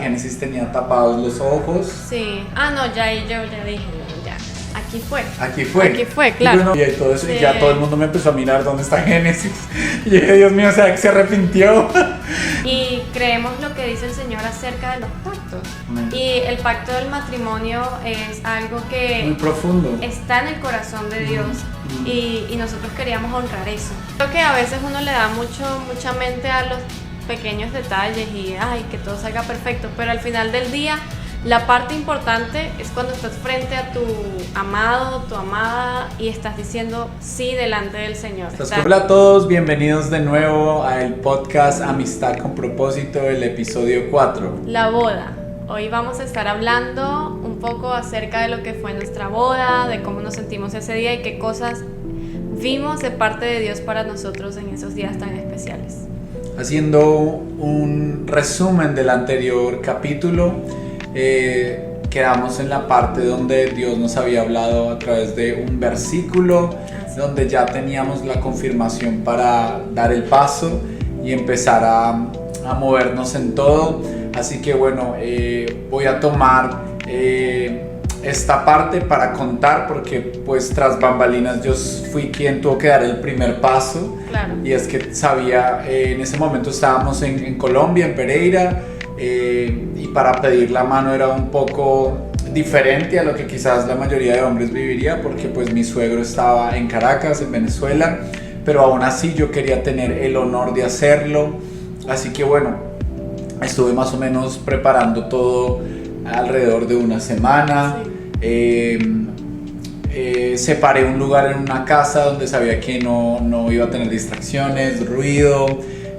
Génesis tenía tapados los ojos. Sí. No, ya ahí yo ya dije, no, ya. Aquí fue. Aquí fue, claro. Y todo eso, Sí. y ya todo el mundo me empezó a mirar dónde está Génesis. Y yo dije, Dios mío, ¿será que se arrepintió? Y creemos lo que dice el Señor acerca de los pactos. Amén. Y el pacto del matrimonio es algo Muy que profundo. está en el corazón de Dios y nosotros queríamos honrar eso. Creo que a veces uno le da mucha mente a los pequeños detalles y que todo salga perfecto, pero al final del día la parte importante es cuando estás frente a tu amado, tu amada y estás diciendo sí delante del Señor. Hola a todos, bienvenidos de nuevo al podcast Amistad con Propósito, el episodio 4. La boda. Hoy vamos a estar hablando un poco acerca de lo que fue nuestra boda, de cómo nos sentimos ese día y qué cosas vimos de parte de Dios para nosotros en esos días tan especiales. Haciendo un resumen del anterior capítulo, quedamos en la parte donde Dios nos había hablado a través de un versículo, donde ya teníamos la confirmación para dar el paso y empezar a movernos en todo. Así que bueno, voy a tomar esta parte para contar, porque pues tras bambalinas yo fui quien tuvo que dar el primer paso. Claro. Y es que sabía, en ese momento estábamos en Colombia, en Pereira, y para pedir la mano era un poco diferente a lo que quizás la mayoría de hombres viviría, porque pues mi suegro estaba en Caracas, en Venezuela, pero aún así yo quería tener el honor de hacerlo. Así que bueno, estuve más o menos preparando todo alrededor de una semana. Separé un lugar en una casa donde sabía que no iba a tener distracciones, ruido.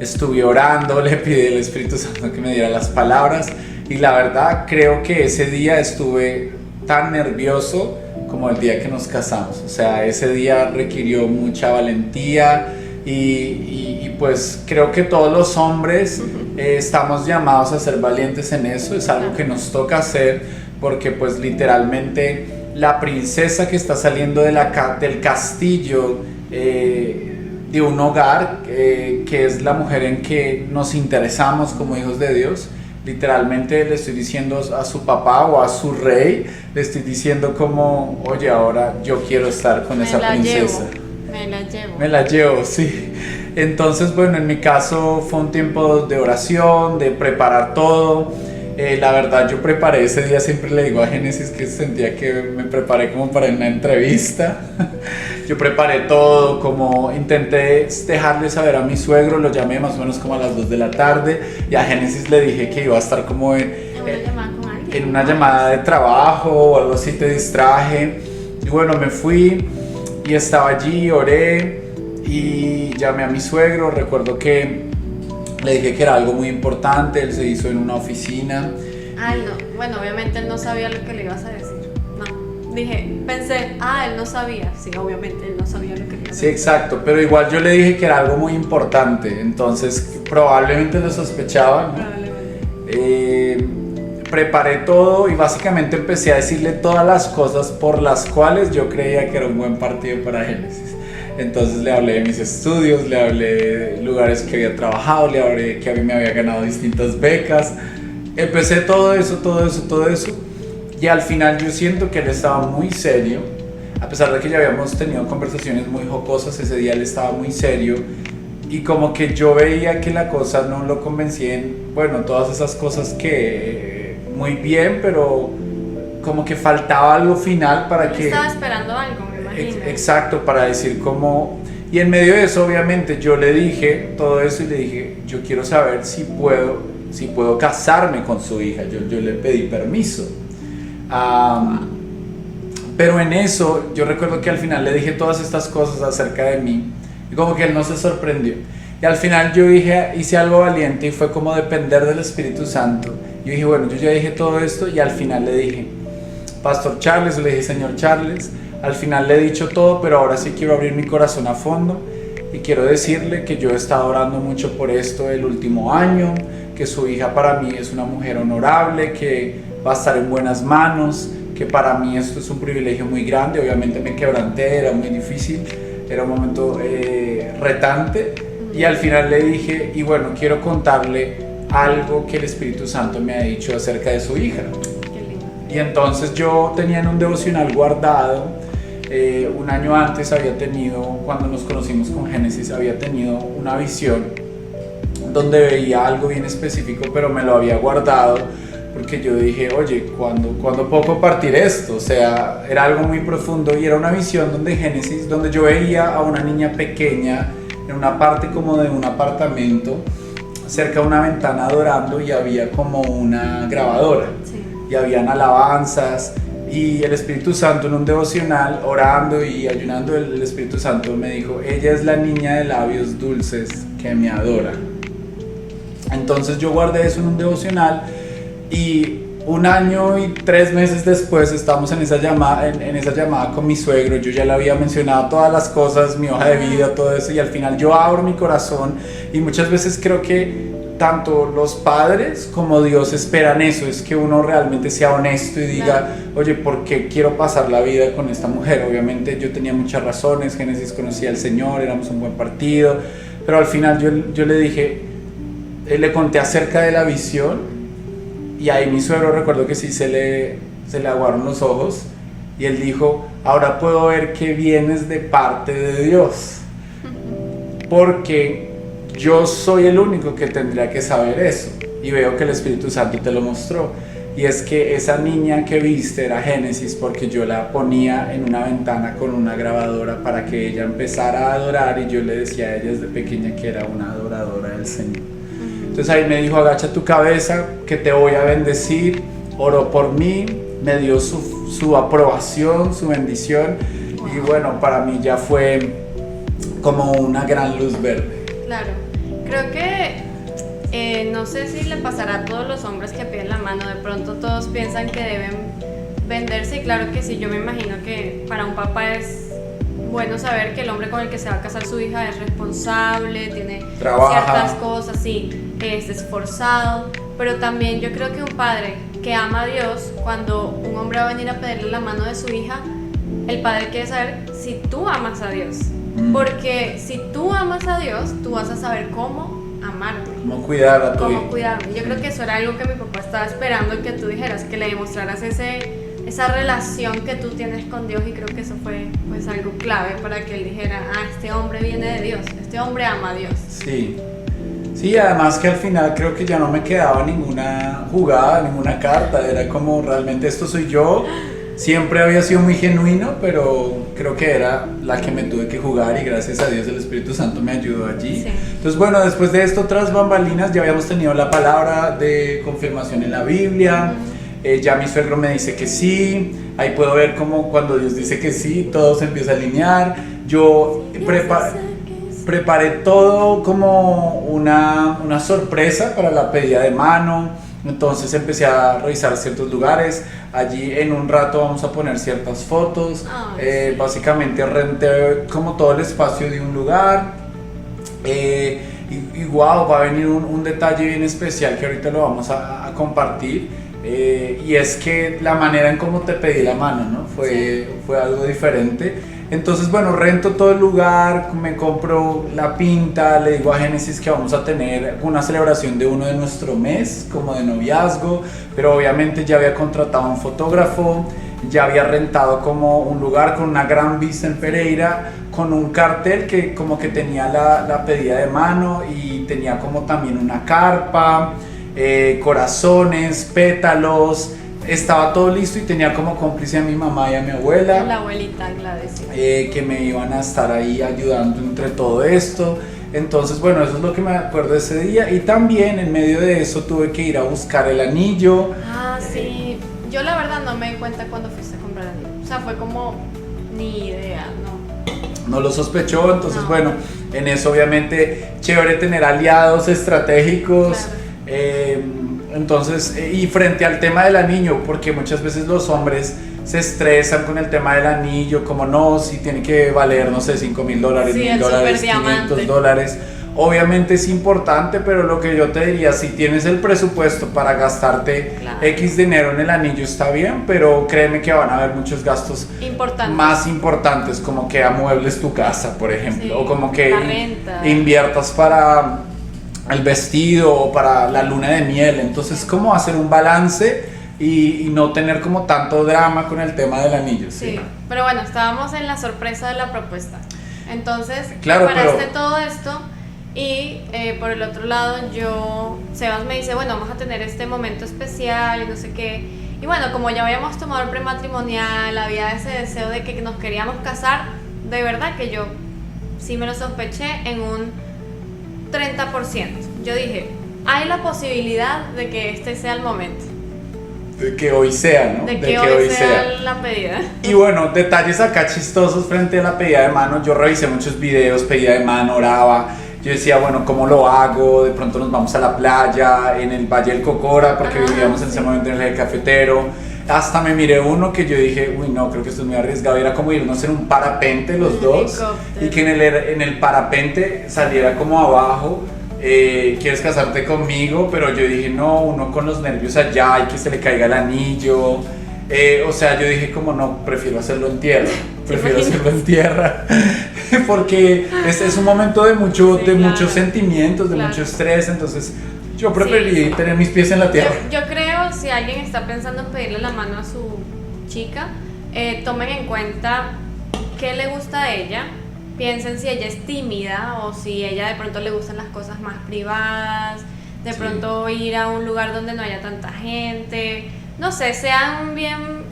Estuve orando, le pedí al Espíritu Santo que me diera las palabras, y la verdad creo que ese día estuve tan nervioso como el día que nos casamos. O sea, ese día requirió mucha valentía y pues creo que todos los hombres estamos llamados a ser valientes en eso. Es algo que nos toca hacer, porque pues literalmente la princesa que está saliendo del castillo de un hogar, que es la mujer en que nos interesamos como hijos de Dios, literalmente le estoy diciendo a su papá o a su rey, le estoy diciendo como, oye, ahora yo quiero estar con esa princesa. Me la llevo, sí. Entonces, bueno, en mi caso fue un tiempo de oración, de preparar todo. La verdad, yo preparé ese día, siempre le digo a Génesis que sentía que me preparé como para una entrevista. Yo preparé todo, como intenté dejarle saber a mi suegro, lo llamé más o menos como a las 2 de la tarde, y a Génesis le dije que iba a estar como en una llamada de trabajo o algo así, te distraje. Y bueno, me fui y estaba allí, oré y llamé a mi suegro. Recuerdo que le dije que era algo muy importante, él se hizo en una oficina. No, bueno, obviamente él no sabía lo que le ibas a decir. No, pensé, él no sabía. Sí, obviamente él no sabía lo que le iba a decir. Sí, exacto, pero igual yo le dije que era algo muy importante, entonces probablemente lo sospechaba, ¿no? Preparé todo y básicamente empecé a decirle todas las cosas por las cuales yo creía que era un buen partido para Génesis. Entonces le hablé de mis estudios, le hablé de lugares que había trabajado, le hablé que a mí me había ganado distintas becas. Empecé todo eso. Y al final yo siento que él estaba muy serio. A pesar de que ya habíamos tenido conversaciones muy jocosas, ese día él estaba muy serio. Y como que yo veía que la cosa no lo convencía en, bueno, todas esas cosas que muy bien, pero como que faltaba algo final para que... Estaba esperando algo. Exacto, para decir cómo. Y en medio de eso, obviamente, yo le dije todo eso y le dije, yo quiero saber si puedo casarme con su hija. Yo le pedí permiso. Pero en eso, yo recuerdo que al final le dije todas estas cosas acerca de mí, y como que él no se sorprendió. Y al final yo hice algo valiente, y fue como depender del Espíritu Santo. Yo dije, bueno, yo ya dije todo esto, y al final le dije, Pastor Charles, le dije, Señor Charles, al final le he dicho todo, pero ahora sí quiero abrir mi corazón a fondo y quiero decirle que yo he estado orando mucho por esto el último año, que su hija para mí es una mujer honorable, que va a estar en buenas manos, que para mí esto es un privilegio muy grande. Obviamente me quebranté, era muy difícil, era un momento retante, y al final le dije, y bueno, quiero contarle algo que el Espíritu Santo me ha dicho acerca de su hija. Qué lindo. Y entonces yo tenía en un devocional guardado, un año antes había tenido, cuando nos conocimos con Génesis, había tenido una visión donde veía algo bien específico, pero me lo había guardado porque yo dije, oye, ¿cuándo puedo compartir esto? O sea, era algo muy profundo y era una visión donde Génesis, donde yo veía a una niña pequeña en una parte como de un apartamento, cerca de una ventana adorando, y había como una grabadora. Sí. Y habían alabanzas, y el Espíritu Santo en un devocional, orando y ayunando, el Espíritu Santo me dijo, ella es la niña de labios dulces que me adora. Entonces yo guardé eso en un devocional, y 1 año y 3 meses después estamos en esa llamada con mi suegro. Yo ya le había mencionado todas las cosas, mi hoja de vida, todo eso, y al final yo abro mi corazón, y muchas veces creo que tanto los padres como Dios esperan eso, es que uno realmente sea honesto y diga, oye, ¿por qué quiero pasar la vida con esta mujer? Obviamente yo tenía muchas razones, Génesis conocía al Señor, éramos un buen partido, pero al final yo le dije, le conté acerca de la visión, y ahí mi suegro, recuerdo que sí se le aguaron los ojos, y él dijo, ahora puedo ver que vienes de parte de Dios, porque yo soy el único que tendría que saber eso, y veo que el Espíritu Santo te lo mostró, y es que esa niña que viste era Génesis, porque yo la ponía en una ventana con una grabadora para que ella empezara a adorar, y yo le decía a ella desde pequeña que era una adoradora del Señor. Entonces ahí me dijo, agacha tu cabeza, que te voy a bendecir. Oró por mí, me dio su aprobación, su bendición. Wow. Y bueno, para mí ya fue como una gran luz verde. Claro, creo que no sé si le pasará a todos los hombres que piden la mano. De pronto todos piensan que deben venderse, y claro que sí, yo me imagino que para un papá es bueno saber que el hombre con el que se va a casar su hija es responsable, tiene ciertas cosas, sí, es esforzado, pero también yo creo que un padre que ama a Dios, cuando un hombre va a venir a pedirle la mano de su hija, el padre quiere saber si tú amas a Dios, porque si tú amas a Dios, tú vas a saber cómo amarme, cómo cuidar a tu hija. Cómo cuidarme. Yo creo que eso era algo que mi papá estaba esperando que tú dijeras, que le demostraras esa relación que tú tienes con Dios, y creo que eso fue pues algo clave para que él dijera, este hombre viene de Dios, este hombre ama a Dios. Sí, además que al final creo que ya no me quedaba ninguna jugada, ninguna carta, era como realmente esto soy yo. Siempre había sido muy genuino, pero creo que era la que me tuve que jugar, y gracias a Dios el Espíritu Santo me ayudó allí. Sí. Entonces bueno, después de esto, tras bambalinas, ya habíamos tenido la palabra de confirmación en la Biblia. Ya mi suegro me dice que sí, ahí puedo ver como cuando Dios dice que sí, todo se empieza a alinear. Yo preparé todo como una sorpresa para la pedida de mano, entonces empecé a revisar ciertos lugares. Allí en un rato vamos a poner ciertas fotos, básicamente renté como todo el espacio de un lugar, y wow, va a venir un detalle bien especial que ahorita lo vamos a compartir. Y es que la manera en cómo te pedí la mano, ¿no? Fue algo diferente. Entonces, bueno, rento todo el lugar, me compro la pinta, le digo a Génesis que vamos a tener una celebración de uno de nuestro mes, como de noviazgo, pero obviamente ya había contratado a un fotógrafo, ya había rentado como un lugar con una gran vista en Pereira, con un cartel que como que tenía la pedida de mano, y tenía como también una carpa, corazones, pétalos, estaba todo listo, y tenía como cómplice a mi mamá y a mi abuela, la abuelita Gladys, que me iban a estar ahí ayudando entre todo esto. Entonces bueno, eso es lo que me acuerdo de ese día, y también en medio de eso tuve que ir a buscar el anillo. Sí, yo la verdad no me di cuenta cuando fuiste a comprar el anillo, o sea, fue como ni idea, no lo sospechó. Entonces bueno, en eso obviamente chévere tener aliados estratégicos. Claro. Entonces, y frente al tema del anillo, porque muchas veces los hombres se estresan con el tema del anillo, como no, si tiene que valer, no sé, $5,000, sí, $1,000, $500. Obviamente es importante, pero lo que yo te diría, si tienes el presupuesto para gastarte X dinero en el anillo, está bien, pero créeme que van a haber muchos gastos más importantes, como que amuebles tu casa, por ejemplo, o como que inviertas para el vestido o para la luna de miel. Entonces, ¿cómo hacer un balance y no tener como tanto drama con el tema del anillo? Sí, pero bueno, estábamos en la sorpresa de la propuesta. Entonces, claro, preparaste todo esto y por el otro lado Sebas me dice, bueno, vamos a tener este momento especial y no sé qué. Y bueno, como ya habíamos tomado el prematrimonial, había ese deseo de que nos queríamos casar, de verdad que yo sí me lo sospeché en un 30%. Yo dije, hay la posibilidad de que este sea el momento. De que hoy sea, ¿no? De que hoy sea la pedida. Y bueno, detalles acá chistosos frente a la pedida de mano. Yo revisé muchos videos, pedida de mano, oraba. Yo decía, bueno, ¿cómo lo hago? De pronto nos vamos a la playa, en el Valle del Cocora, porque vivíamos en ese momento en el eje cafetero. Hasta me miré uno que yo dije, uy, no, creo que esto es muy arriesgado. Era como irnos en un parapente los dos. Helicóptero. Y que en el parapente saliera como abajo. ¿Quieres casarte conmigo? Pero yo dije, no, uno con los nervios allá y que se le caiga el anillo. O sea, yo dije como no, prefiero hacerlo en tierra. Prefiero hacerlo en tierra. Porque es un momento de muchos sentimientos, de mucho estrés. Entonces yo preferí tener mis pies en la tierra. Yo creo, si alguien está pensando en pedirle la mano a su chica, tomen en cuenta qué le gusta a ella. Piensen si ella es tímida o si ella de pronto le gustan las cosas más privadas, de pronto ir a un lugar donde no haya tanta gente, no sé, sean bien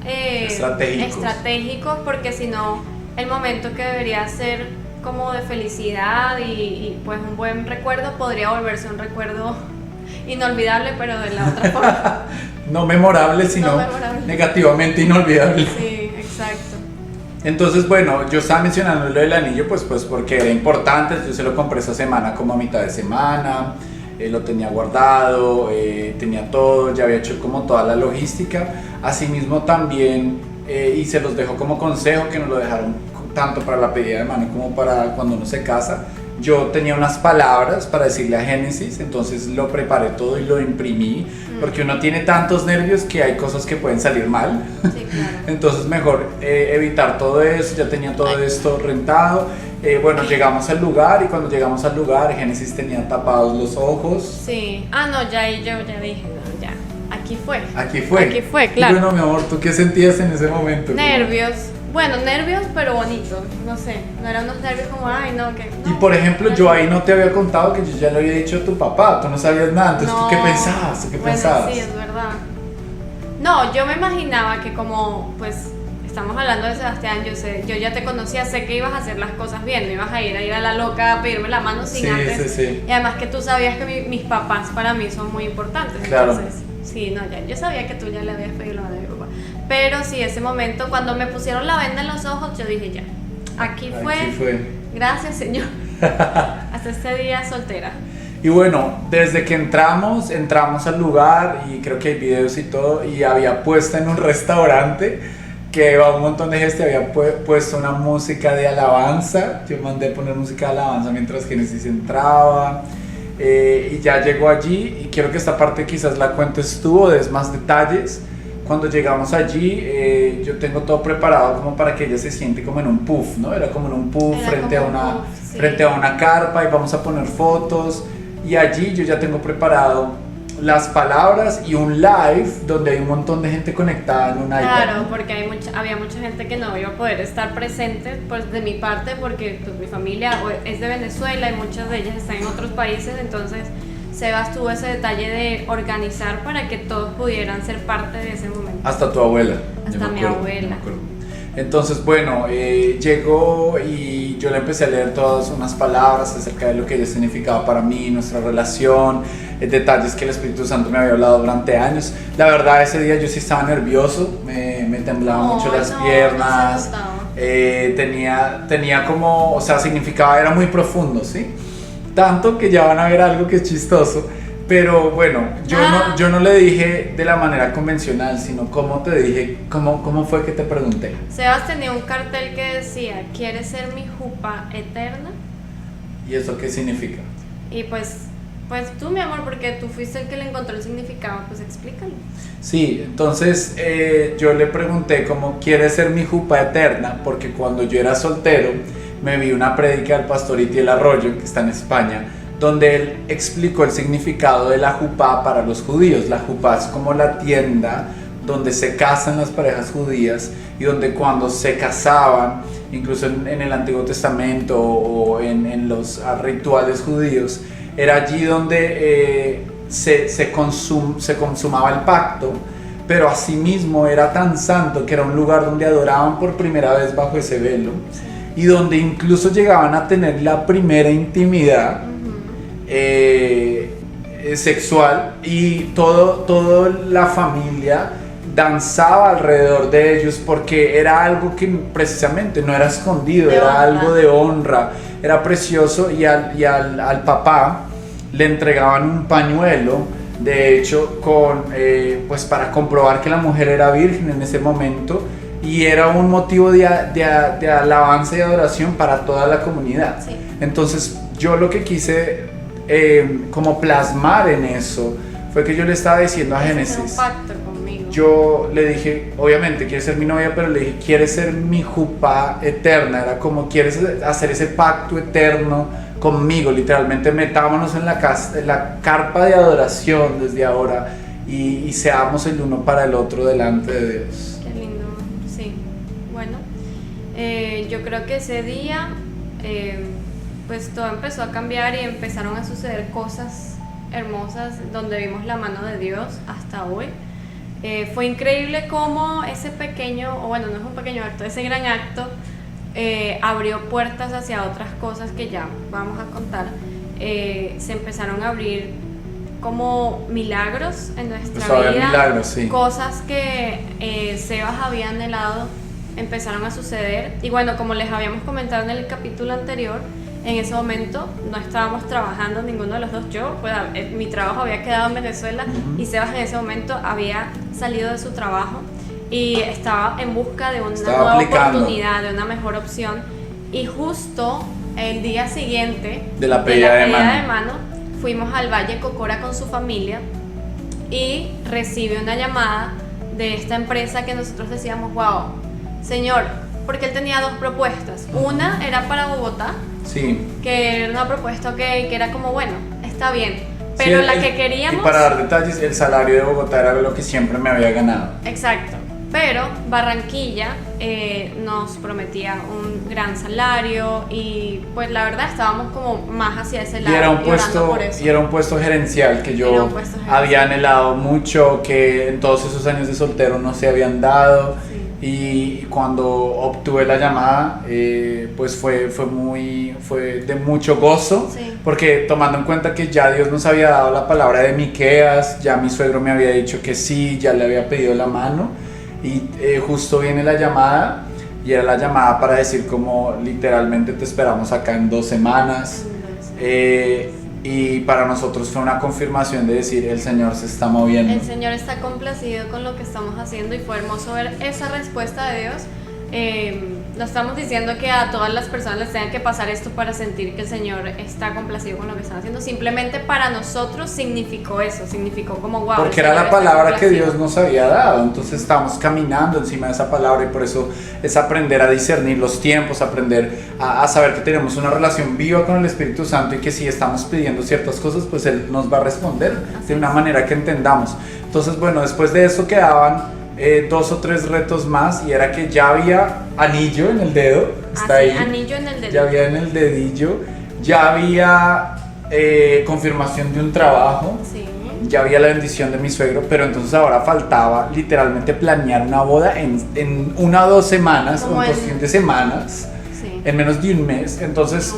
estratégicos, porque si no, el momento que debería ser como de felicidad y pues un buen recuerdo podría volverse un recuerdo inolvidable, pero de la otra forma. No memorable, sino negativamente inolvidable. Sí, exacto. Entonces, bueno, yo estaba mencionando lo del anillo pues porque era importante. Yo se lo compré esa semana como a mitad de semana, lo tenía guardado, tenía todo, ya había hecho como toda la logística. Asimismo también, y se los dejo como consejo, que nos lo dejaron tanto para la pedida de mano como para cuando uno se casa. Yo tenía unas palabras para decirle a Génesis, entonces lo preparé todo y lo imprimí, porque uno tiene tantos nervios que hay cosas que pueden salir mal. Sí, claro. Entonces mejor evitar todo eso. Ya tenía todo esto rentado. Bueno, llegamos al lugar y cuando llegamos al lugar Génesis tenía tapados los ojos. Sí, no, yo ya dije, no, ya, aquí fue, claro. Y bueno, mi amor, ¿tú qué sentías en ese momento? Nervios. Bueno, nervios, pero bonitos, no sé, no eran unos nervios como, ay, no, que... No, y por ejemplo, yo ahí no te había contado que yo ya le había dicho a tu papá, tú no sabías nada, entonces no, ¿tú qué pensabas? Bueno, sí, es verdad. No, yo me imaginaba que como, pues, estamos hablando de Sebastián, yo ya te conocía, sé que ibas a hacer las cosas bien, no ibas a ir a la loca a pedirme la mano sin antes. Sí. Y además que tú sabías que mis papás para mí son muy importantes, claro. Entonces, sí, no, ya, yo sabía que tú ya le habías pedido la mano a mi papá. Pero sí, ese momento, cuando me pusieron la venda en los ojos, yo dije ya, aquí fue. Gracias, Señor. Hasta este día soltera. Y bueno, desde que entramos al lugar, y creo que hay videos y todo, y había puesto en un restaurante que va un montón de gente, había puesto una música de alabanza. Yo mandé poner música de alabanza mientras Génesis entraba. Y ya llegó allí, y quiero que esta parte quizás la cuentes tú o des más detalles. Cuando llegamos allí, yo tengo todo preparado como para que ella se siente como en un puff, ¿no? Era como en un puff frente a una carpa, y vamos a poner fotos. Y allí yo ya tengo preparado las palabras y un live donde hay un montón de gente conectada en un iPad. Claro, porque había mucha gente que no iba a poder estar presente, pues de mi parte, porque pues, mi familia es de Venezuela y muchas de ellas están en otros países, entonces Sebas tuvo ese detalle de organizar para que todos pudieran ser parte de ese momento. Hasta tu abuela. Hasta mi abuela. Entonces, bueno, llegó y yo le empecé a leer todas unas palabras acerca de lo que ella significaba para mí, nuestra relación, detalles que el Espíritu Santo me había hablado durante años. La verdad, ese día yo sí estaba nervioso, me temblaban mucho las piernas, tenía como, o sea, significaba, era muy profundo, ¿sí? Tanto que ya van a ver algo que es chistoso. Pero bueno, yo no le dije de la manera convencional, sino como te dije, cómo fue que te pregunté. Sebas tenía un cartel que decía, ¿quieres ser mi jupa eterna? ¿Y eso qué significa? Y pues tú, mi amor, porque tú fuiste el que le encontró el significado, pues explícalo. Sí, entonces yo le pregunté cómo ¿quieres ser mi jupa eterna? Porque cuando yo era soltero, me vi una prédica del pastor Itiel Arroyo, que está en España, donde él explicó el significado de la jupá para los judíos. La jupá es como la tienda donde se casan las parejas judías y donde cuando se casaban, incluso en el Antiguo Testamento o en los rituales judíos, era allí donde se consumaba el pacto, pero asimismo era tan santo que era un lugar donde adoraban por primera vez bajo ese velo y donde incluso llegaban a tener la primera intimidad sexual, y toda la familia danzaba alrededor de ellos porque era algo que precisamente no era escondido, era algo de honra, era precioso, y al papá le entregaban un pañuelo, de hecho, pues para comprobar que la mujer era virgen en ese momento, y era un motivo de alabanza y adoración para toda la comunidad. Sí. Entonces yo lo que quise como plasmar en eso fue que yo le estaba diciendo a Génesis, un pacto conmigo. Yo le dije, obviamente quieres ser mi novia, pero le dije, quieres ser mi jupá eterna, era como quieres hacer ese pacto eterno conmigo, literalmente metámonos en la carpa de adoración desde ahora y seamos el uno para el otro delante de Dios. Qué lindo, sí. Bueno, yo creo que ese día pues todo empezó a cambiar y empezaron a suceder cosas hermosas donde vimos la mano de Dios hasta hoy. Fue increíble cómo ese pequeño, o bueno, no es un pequeño acto, ese gran acto abrió puertas hacia otras cosas que ya vamos a contar. Se empezaron a abrir como milagros en nuestra vida, milagros, sí. Cosas que Sebas había anhelado empezaron a suceder, y bueno, como les habíamos comentado en el capítulo anterior, en ese momento no estábamos trabajando ninguno de los dos. Yo, pues, mi trabajo había quedado en Venezuela, y Sebas en ese momento había salido de su trabajo y estaba en busca de una nueva oportunidad, de una mejor opción, y justo el día siguiente de la pedida de mano fuimos al Valle Cocora con su familia y recibe una llamada de esta empresa que nosotros decíamos, wow, señor, porque él tenía dos propuestas. Una era para Bogotá, sí, que era una propuesta que era como, bueno, está bien, pero sí, la que queríamos... Y para dar detalles, el salario de Bogotá era lo que siempre me había ganado. Exacto, pero Barranquilla nos prometía un gran salario, y pues la verdad estábamos como más hacia ese lado. Y era un puesto gerencial que yo había anhelado mucho, que en todos esos años de soltero no se habían dado. Sí. Y cuando obtuve la llamada, pues fue de mucho gozo, sí, porque tomando en cuenta que ya Dios nos había dado la palabra de Miqueas, ya mi suegro me había dicho que sí, ya le había pedido la mano, y justo viene la llamada, y era la llamada para decir como literalmente te esperamos acá en 2 semanas. Y para nosotros fue una confirmación de decir, el Señor se está moviendo. El Señor está complacido con lo que estamos haciendo, y fue hermoso ver esa respuesta de Dios. No estamos diciendo que a todas las personas les tengan que pasar esto para sentir que el Señor está complacido con lo que están haciendo. Simplemente para nosotros significó eso, significó como wow. Porque era la palabra que Dios nos había dado, entonces estábamos caminando encima de esa palabra, y por eso es aprender a discernir los tiempos, aprender a saber que tenemos una relación viva con el Espíritu Santo, y que si estamos pidiendo ciertas cosas, pues Él nos va a responder de una manera que entendamos. Entonces, bueno, después de eso quedaban 2 o 3 retos más, y era que ya había anillo en el dedo, está ahí, anillo en el dedillo. Ya había en el dedillo, ya había confirmación de un trabajo, sí, ya había la bendición de mi suegro, pero entonces ahora faltaba literalmente planear una boda en 1 o 2 semanas, o en cuestión de semanas, sí, en menos de un mes. Entonces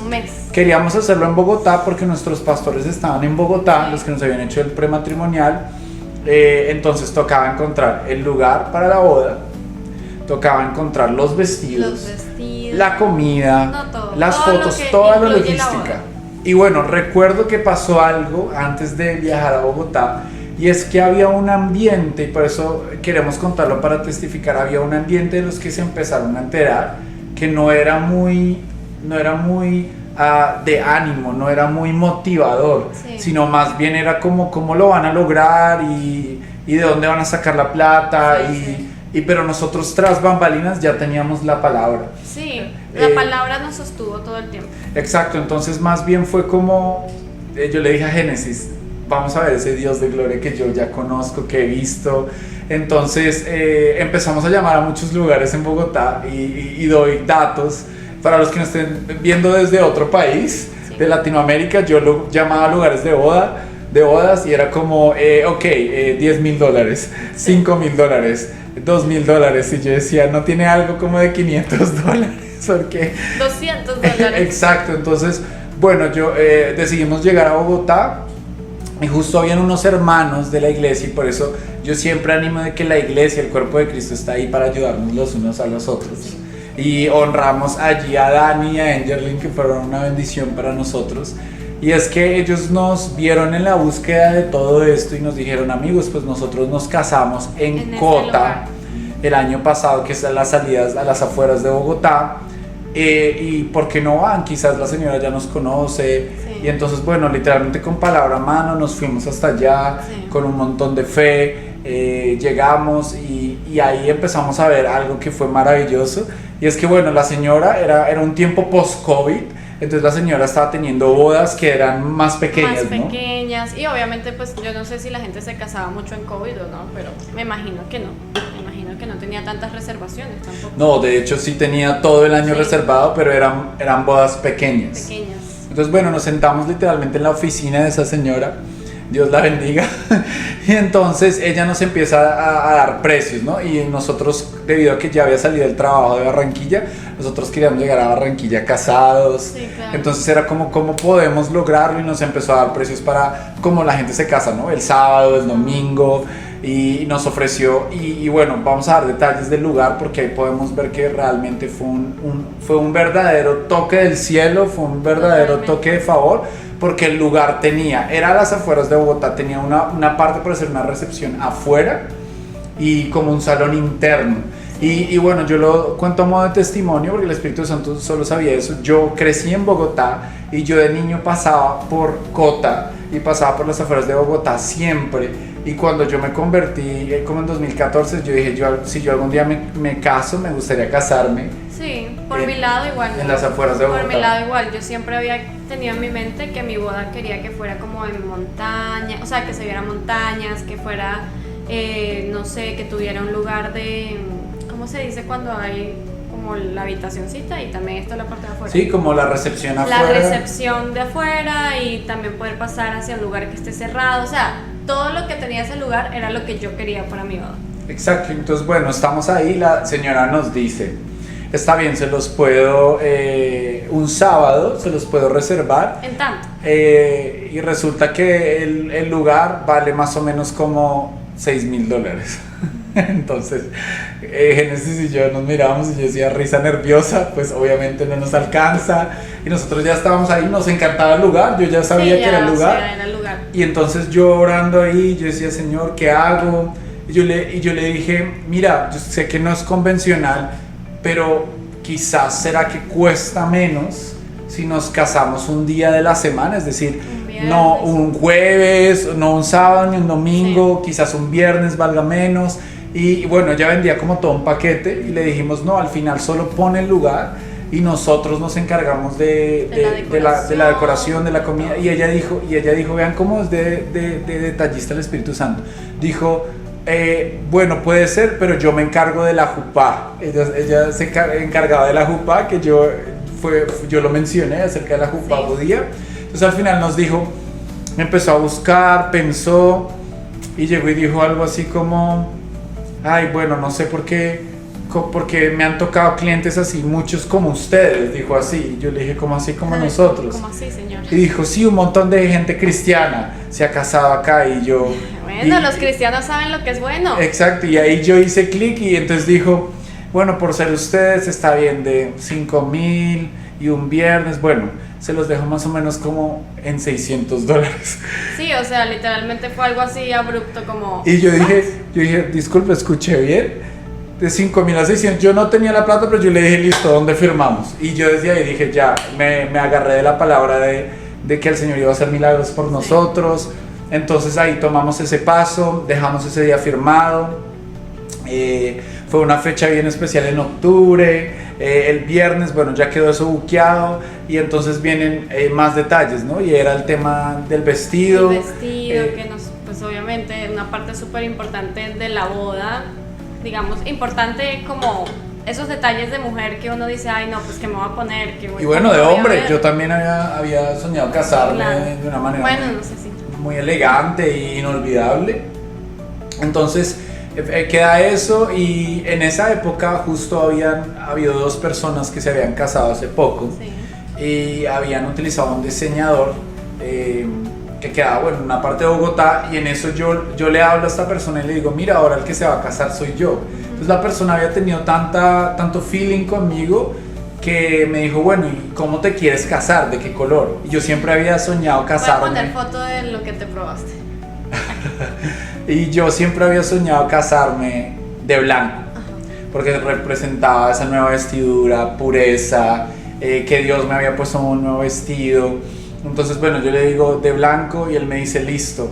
queríamos hacerlo en Bogotá porque nuestros pastores estaban en Bogotá, sí, los que nos habían hecho el prematrimonial. Entonces tocaba encontrar el lugar para la boda, tocaba encontrar los vestidos, la comida, las fotos, toda la logística. Y bueno, recuerdo que pasó algo antes de viajar a Bogotá, y es que había un ambiente, y por eso queremos contarlo para testificar, había un ambiente de los que se empezaron a enterar que no era muy de ánimo, no era muy motivador, sí, sino más bien era como cómo lo van a lograr y de dónde van a sacar la plata, sí, pero nosotros tras bambalinas ya teníamos la palabra. Sí, la palabra nos sostuvo todo el tiempo. Exacto, entonces más bien fue como yo le dije a Génesis, vamos a ver ese Dios de gloria que yo ya conozco, que he visto. Entonces empezamos a llamar a muchos lugares en Bogotá y doy datos para los que nos estén viendo desde otro país de Latinoamérica. Yo lo llamaba a lugares de bodas y era como, ok, $10,000, $5,000, $2,000, y yo decía, no tiene algo como de $500, porque $200. exacto. Entonces, bueno, yo decidimos llegar a Bogotá. Y justo habían unos hermanos de la iglesia, y por eso yo siempre animo de que la iglesia, el cuerpo de Cristo, está ahí para ayudarnos los unos a los otros. Y honramos allí a Dani y a Angelin, que fueron una bendición para nosotros. Y es que ellos nos vieron en la búsqueda de todo esto y nos dijeron, amigos, pues nosotros nos casamos en Cota el año pasado, que es a las salidas, a las afueras de Bogotá. Y ¿por qué no van? Quizás la señora ya nos conoce. Sí. Y entonces, bueno, literalmente con palabra a mano nos fuimos hasta allá, sí, con un montón de fe. Llegamos y ahí empezamos a ver algo que fue maravilloso. Y es que, bueno, la señora era un tiempo post-COVID. Entonces la señora estaba teniendo bodas que eran más pequeñas, más pequeñas, ¿no? Y obviamente pues yo no sé si la gente se casaba mucho en COVID o no, pero me imagino que no. Me imagino que no tenía tantas reservaciones tampoco. No, de hecho sí tenía todo el año reservado, pero eran bodas pequeñas. Entonces, bueno, nos sentamos literalmente en la oficina de esa señora, Dios la bendiga, y entonces ella nos empieza a dar precios, ¿no? Y nosotros, debido a que ya había salido el trabajo de Barranquilla, nosotros queríamos llegar a Barranquilla casados. Sí, claro. Entonces era como, ¿cómo podemos lograrlo? Y nos empezó a dar precios para cómo la gente se casa, ¿no? El sábado, el domingo, y nos ofreció, y bueno, vamos a dar detalles del lugar, porque ahí podemos ver que realmente fue un verdadero toque del cielo, fue un verdadero toque de favor, porque el lugar era a las afueras de Bogotá, tenía una parte para hacer una recepción afuera y como un salón interno. Y bueno, yo lo cuento a modo de testimonio porque el Espíritu Santo solo sabía eso. Yo crecí en Bogotá y yo de niño pasaba por Cota y pasaba por las afueras de Bogotá siempre. Y cuando yo me convertí, como en 2014, yo dije, si yo algún día me caso, me gustaría casarme. Sí, por mi lado igual. En las afueras de Bogotá. Por mi lado igual, yo siempre había tenido en mi mente que mi boda quería que fuera como en montaña, o sea, que se viera montañas, que fuera, no sé, que tuviera un lugar de, ¿cómo se dice cuando hay como la habitacioncita y también esto la parte de afuera? Sí, como la recepción afuera. La recepción de afuera y también poder pasar hacia un lugar que esté cerrado, o sea, todo lo que tenía ese lugar era lo que yo quería para mi boda. Exacto, entonces bueno, estamos ahí, la señora nos dice, está bien, se los puedo, un sábado se los puedo reservar. En tanto. Y resulta que el lugar vale más o menos como $6,000. Entonces, Génesis y yo nos mirábamos y yo decía, risa nerviosa, pues obviamente no nos alcanza. Y nosotros ya estábamos ahí, nos encantaba el lugar, yo ya sabía que era el lugar. Sí, era el lugar. Y entonces yo orando ahí, yo decía, Señor, ¿qué hago? Y yo le dije, mira, yo sé que no es convencional, pero quizás será que cuesta menos si nos casamos un día de la semana, es decir, no un jueves, no un sábado ni un domingo, sí, quizás un viernes valga menos. Y bueno, ella vendía como todo un paquete y le dijimos, no, al final solo pone el lugar y nosotros nos encargamos de la decoración, de la comida. Y ella dijo, vean cómo es de detallista el Espíritu Santo. Dijo, bueno, puede ser, pero yo me encargo de la jupá. Ella se encargaba de la jupá, que yo lo mencioné acerca de la jupá judía. Entonces al final nos dijo, empezó a buscar, pensó y llegó y dijo algo así como, ay, bueno, no sé por qué, porque me han tocado clientes así, muchos como ustedes, dijo así. Y yo le dije, ¿cómo así como nosotros? ¿Cómo así, señor? Y dijo, sí, un montón de gente cristiana se ha casado acá. Y yo... Bueno, los cristianos saben lo que es bueno. Exacto, y ahí yo hice clic y entonces dijo, bueno, por ser ustedes está bien de 5,000 y un viernes, bueno, se los dejo más o menos como en $600. Sí, o sea, literalmente fue algo así abrupto como... Y yo dije, disculpe, escuché bien, de 5,000 a 600, yo no tenía la plata, pero yo le dije, listo, ¿dónde firmamos? Y yo desde ahí dije, ya, me agarré de la palabra de que el Señor iba a hacer milagros por nosotros. Entonces ahí tomamos ese paso, dejamos ese día firmado. Fue una fecha bien especial en octubre. El viernes, bueno, ya quedó eso buqueado y entonces vienen más detalles, ¿no? Y era el tema del vestido. El vestido, pues obviamente una parte súper importante de la boda, digamos, importante como esos detalles de mujer que uno dice, ay no, pues que me voy a poner, que voy, y bueno, de voy a hombre, ver. yo también había soñado casarme Claro. de una manera bueno, no sé si. muy elegante e inolvidable. Entonces queda eso, y en esa época justo habían habido dos personas que se habían casado hace poco. Sí. Y habían utilizado un diseñador que quedaba, bueno, en una parte de Bogotá, y en eso yo le hablo a esta persona y le digo, mira, ahora el que se va a casar soy yo. Entonces la persona había tenido tanto feeling conmigo que me dijo, bueno, ¿y cómo te quieres casar? ¿De qué color? Y yo siempre había soñado casarme. Voy a poner foto de lo que te probaste. Y yo siempre había soñado casarme de blanco, porque representaba esa nueva vestidura, pureza, que Dios me había puesto un nuevo vestido. Entonces, bueno, yo le digo de blanco y él me dice, listo.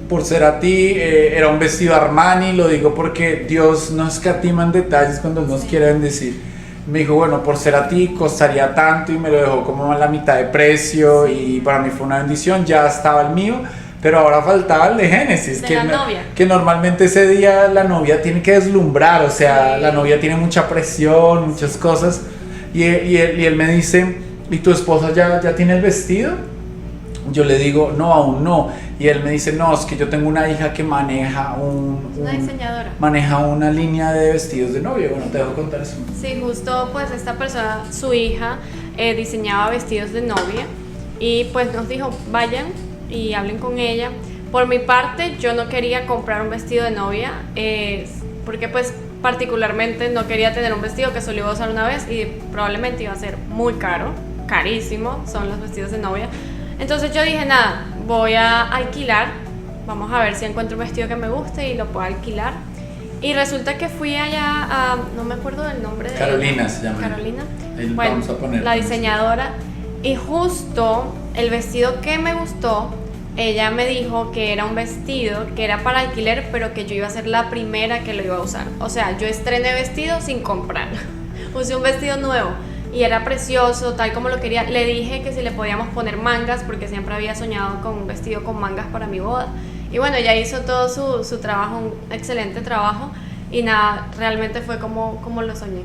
Por ser a ti, era un vestido Armani, lo digo porque Dios no escatima en detalles cuando Él nos quiere bendecir. Me dijo, bueno, por ser a ti costaría tanto, y me lo dejó como a la mitad de precio, y para mí fue una bendición. Ya estaba el mío, pero ahora faltaba el de Génesis, De la novia. que normalmente ese día la novia tiene que deslumbrar, o sea, Sí. la novia tiene mucha presión, muchas cosas, y él me dice, ¿y tu esposa ya tiene el vestido? Yo le digo, no, aún no. Y él me dice, no, es que yo tengo una hija que maneja Una diseñadora. maneja una línea de vestidos de novia. Bueno, te dejo contar eso. Sí, justo pues esta persona, su hija, diseñaba vestidos de novia, y pues nos dijo, vayan y hablen con ella. Por mi parte, yo no quería comprar un vestido de novia, porque pues particularmente no quería tener un vestido que solo iba a usar una vez y probablemente iba a ser muy caro, carísimo, son los vestidos de novia. Entonces yo dije, nada, voy a alquilar, vamos a ver si encuentro un vestido que me guste y lo puedo alquilar. Y resulta que fui allá a, no me acuerdo del nombre de Carolina ella. se llama. Carolina. Ahí lo Bueno, vamos a poner. la diseñadora. Y justo el vestido que me gustó, ella me dijo que era un vestido que era para alquiler, pero que yo iba a ser la primera que lo iba a usar. O sea, yo estrené vestido sin comprar. Usé un vestido nuevo y era precioso, tal como lo quería. Le dije que si le podíamos poner mangas, porque siempre había soñado con un vestido con mangas para mi boda. Y bueno, ella hizo todo su trabajo, un excelente trabajo. Y nada, realmente fue como lo soñé.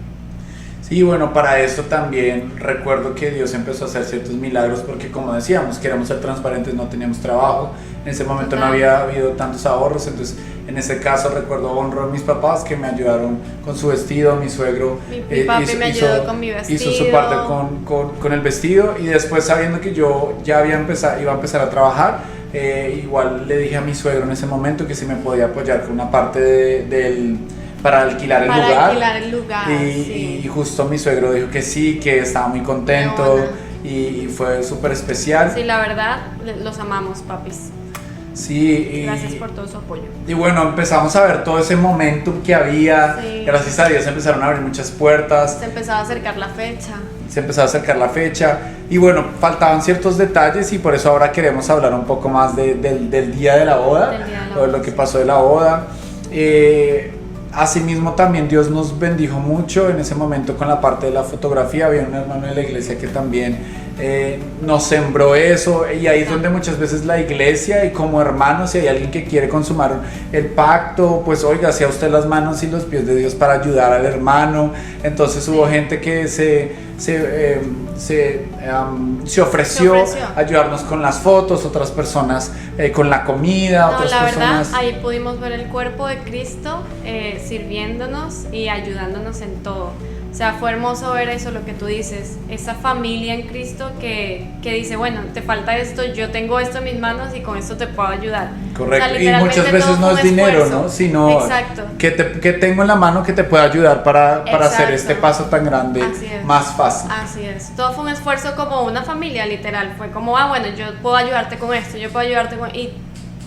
Sí, bueno, para eso también recuerdo que Dios empezó a hacer ciertos milagros, porque como decíamos, queríamos ser transparentes, no teníamos trabajo, en ese momento no había habido tantos ahorros, entonces en ese caso recuerdo honro a mis papás que me ayudaron con su vestido, mi suegro Mi papi me ayudó con mi vestido. hizo su parte con el vestido, y después sabiendo que yo ya iba a empezar a trabajar, igual le dije a mi suegro en ese momento que si me podía apoyar con una parte para alquilar el lugar. Para alquilar el lugar, sí. Y justo mi suegro dijo que sí, que estaba muy contento, y fue súper especial. Sí, la verdad, los amamos, papis. Sí, Gracias por todo su apoyo. Y bueno, empezamos a ver todo ese momentum que había. Sí. Gracias a Dios se empezaron a abrir muchas puertas. Se empezaba a acercar la fecha. Se empezó a acercar la fecha, y bueno, faltaban ciertos detalles, y por eso ahora queremos hablar un poco más del día de la boda, Del día de la o de boda, lo que sí. pasó de la boda. Asimismo también Dios nos bendijo mucho en ese momento con la parte de la fotografía. Había un hermano de la iglesia que también nos sembró eso, y ahí es donde muchas veces la iglesia, y como hermanos, si hay alguien que quiere consumar el pacto, pues oiga, sea usted las manos y los pies de Dios para ayudar al hermano. Entonces hubo gente que se ofreció a ayudarnos con las fotos, otras personas con la comida, No, otras la personas. verdad, ahí pudimos ver el cuerpo de Cristo sirviéndonos y ayudándonos en todo. O sea, fue hermoso ver eso, lo que tú dices, esa familia en Cristo que dice, bueno, te falta esto, yo tengo esto en mis manos y con esto te puedo ayudar. Correcto, O sea, y muchas literalmente veces todo no fue es un dinero, esfuerzo. ¿no? Sino Exacto. que tengo en la mano que te pueda ayudar para hacer Exacto. este paso tan grande Así es. más fácil. Así es, todo fue un esfuerzo como una familia, literal. Fue como, bueno, yo puedo ayudarte con esto, yo puedo ayudarte con... Y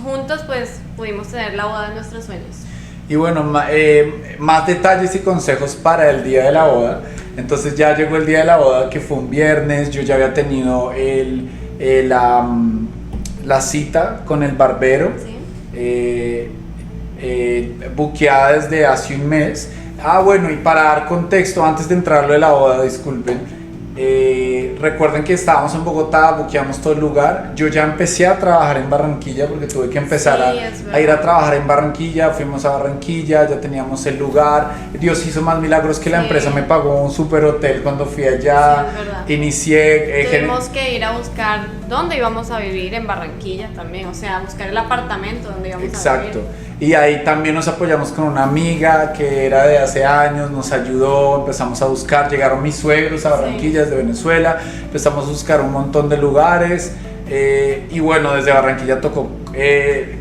juntos pues pudimos tener la boda de nuestros sueños. Y bueno, más detalles y consejos para el día de la boda. Entonces ya llegó el día de la boda, que fue un viernes. Yo ya había tenido la cita con el barbero, ¿Sí? buqueada desde hace un mes. Bueno, y para dar contexto, antes de entrar lo de la boda, disculpen, recuerden que estábamos en Bogotá, buqueamos todo el lugar. Yo ya empecé a trabajar en Barranquilla porque tuve que empezar Sí, a ir a trabajar en Barranquilla. Fuimos a Barranquilla, ya teníamos el lugar. Dios hizo más milagros que la Sí. empresa me pagó un super hotel cuando fui allá. Sí, es verdad. Inicié. Tuvimos que ir a buscar dónde íbamos a vivir en Barranquilla también, o sea, buscar el apartamento donde íbamos a Exacto. vivir. Y ahí también nos apoyamos con una amiga que era de hace años, nos ayudó, empezamos a buscar, llegaron mis suegros a Barranquilla desde Venezuela, empezamos a buscar un montón de lugares y bueno, desde Barranquilla tocó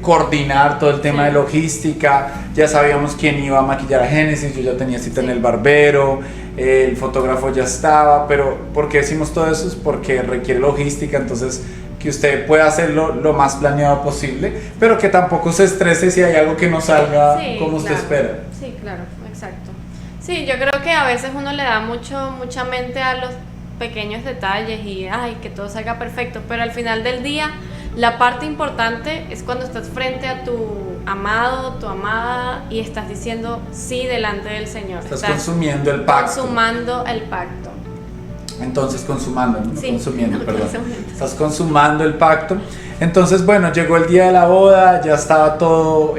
coordinar todo el tema de logística, ya sabíamos quién iba a maquillar a Génesis, yo ya tenía cita en el barbero, el fotógrafo ya estaba, pero ¿por qué decimos todo eso? Es porque requiere logística, entonces que usted pueda hacerlo lo más planeado posible, pero que tampoco se estrese si hay algo que no salga como usted espera. Sí, claro, exacto. Sí, yo creo que a veces uno le da mucha mente a los pequeños detalles y ay, que todo salga perfecto, pero al final del día la parte importante es cuando estás frente a tu amado, tu amada y estás diciendo sí delante del Señor. Estás consumiendo el pacto. Consumando el pacto. Entonces consumando, no Sí, consumiendo, no, perdón. consumiendo. Estás consumando el pacto. Entonces, bueno, llegó el día de la boda, ya estaba todo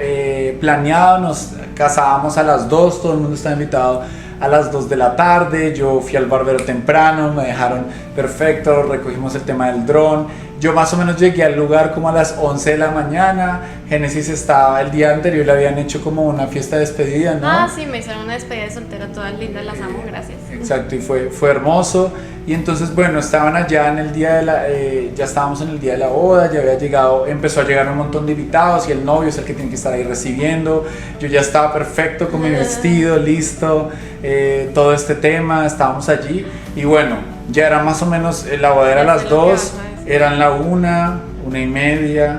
planeado, nos casábamos a las 2, todo el mundo estaba invitado a las 2 de la tarde, yo fui al barbero temprano, me dejaron perfecto, recogimos el tema del dron. Yo más o menos llegué al lugar como a las 11 de la mañana. Génesis estaba el día anterior, le habían hecho como una fiesta de despedida, ¿no? Ah, sí, me hicieron una despedida de soltera, todas lindas, las amo, gracias. Exacto, y fue hermoso. Y entonces, bueno, estaban allá en el día de la, ya estábamos en el día de la boda, ya había llegado, empezó a llegar un montón de invitados y el novio es el que tiene que estar ahí recibiendo. Yo ya estaba perfecto con mi vestido, listo, todo este tema, estábamos allí. Y bueno, ya era más o menos, la boda era a las 2, eran la 1:30,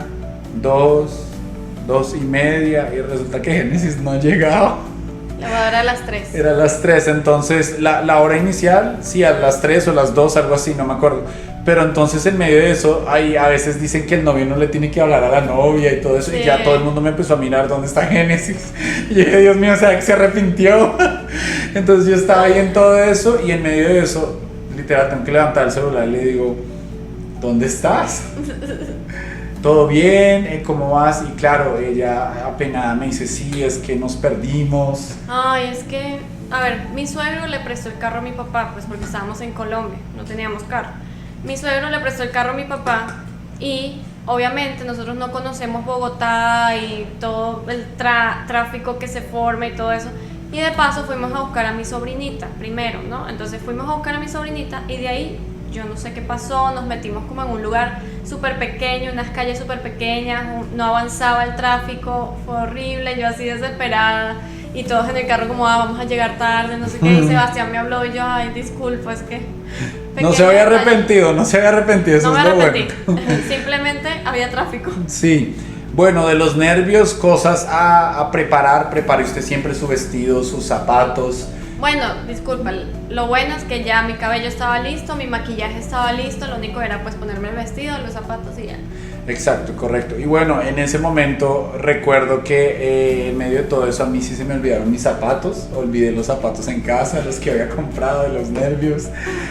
2, 2:30, y resulta que Génesis no llegaba. La boda era a las 3. Era a las 3, entonces la hora inicial, sí, a las 3 o las 2, algo así, no me acuerdo. Pero entonces en medio de eso, ahí a veces dicen que el novio no le tiene que hablar a la novia y todo eso, Sí. y ya todo el mundo me empezó a mirar dónde está Génesis. Y yo dije, Dios mío, ¿será que se arrepintió? Entonces yo estaba ahí en todo eso, y en medio de eso, literal, tengo que levantar el celular y le digo, ¿dónde estás? ¿Todo bien? ¿Cómo vas? Y claro, ella apenada me dice, sí, es que nos perdimos. Ay, es que, a ver, mi suegro le prestó el carro a mi papá, pues porque estábamos en Colombia, no teníamos carro. Mi suegro le prestó el carro a mi papá y obviamente nosotros no conocemos Bogotá y todo el tráfico que se forma y todo eso. Y de paso fuimos a buscar a mi sobrinita primero, ¿no? Entonces fuimos a buscar a mi sobrinita y de ahí yo no sé qué pasó, nos metimos como en un lugar súper pequeño, unas calles súper pequeñas, no avanzaba el tráfico, fue horrible, yo así desesperada y todos en el carro como, vamos a llegar tarde, no sé qué, y Sebastián me habló y yo, ay, disculpa, es que... No se había arrepentido, no se había arrepentido, eso no es me lo arrepentí, bueno. simplemente había tráfico. Sí, bueno, de los nervios, cosas a preparar, prepare usted siempre su vestido, sus zapatos. Bueno, disculpa, lo bueno es que ya mi cabello estaba listo, mi maquillaje estaba listo, lo único era pues ponerme el vestido, los zapatos y ya. Exacto, correcto. Y bueno, en ese momento recuerdo que en medio de todo eso a mí sí se me olvidaron mis zapatos, olvidé los zapatos en casa, los que había comprado de los nervios,